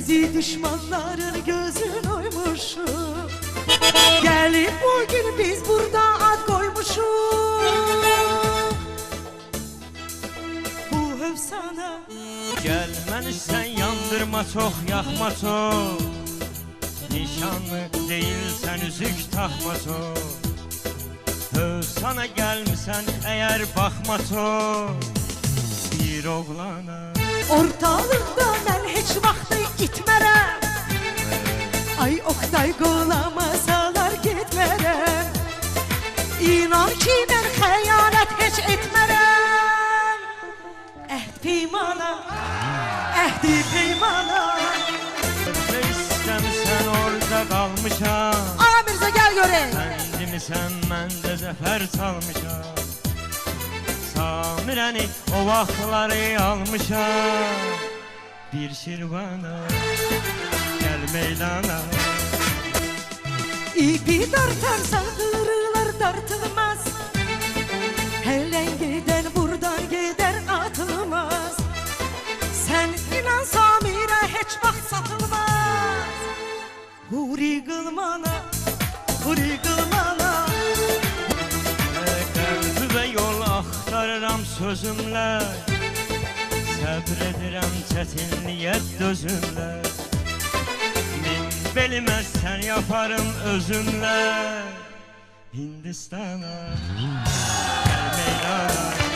Bizi düşmanların gözün oymuşum. Gelip bugün biz burada ad koymuşuz. Bu efsane. Gelmeni sen yandırma çok, yakma çok. Nişanlı değilsen üzük takma çok. Sana gelmişsen eğer bakma çok. Bir oğlana Ortalıqda mən heç vaxtı itmərəm. Ay Oktay qolamasalar getmərəm. İnan ki mən xəyanət heç etmərəm. Əhd peymana, əhdi peymana. ne istemişsen orada kalmışam. Ağa Mirzə gəl görək. Kendimisən mən də zəfər çalmışam. Samirəni o vaxtları almışam. Bir şirvana gel meydana. İpi dartarsan qırılar dartılmaz. Hələn gedən buradan gedər atılmaz. Sən inan Samirə heç vaxt satılmaz. Huri qılmana, huri qılmana. Qəlbi və yol axtarıram sözümlə. Səbr edirəm çətinliyə dözümlə. Min bilməz sən yaparım özümlə. Hindistana, gəl meydana.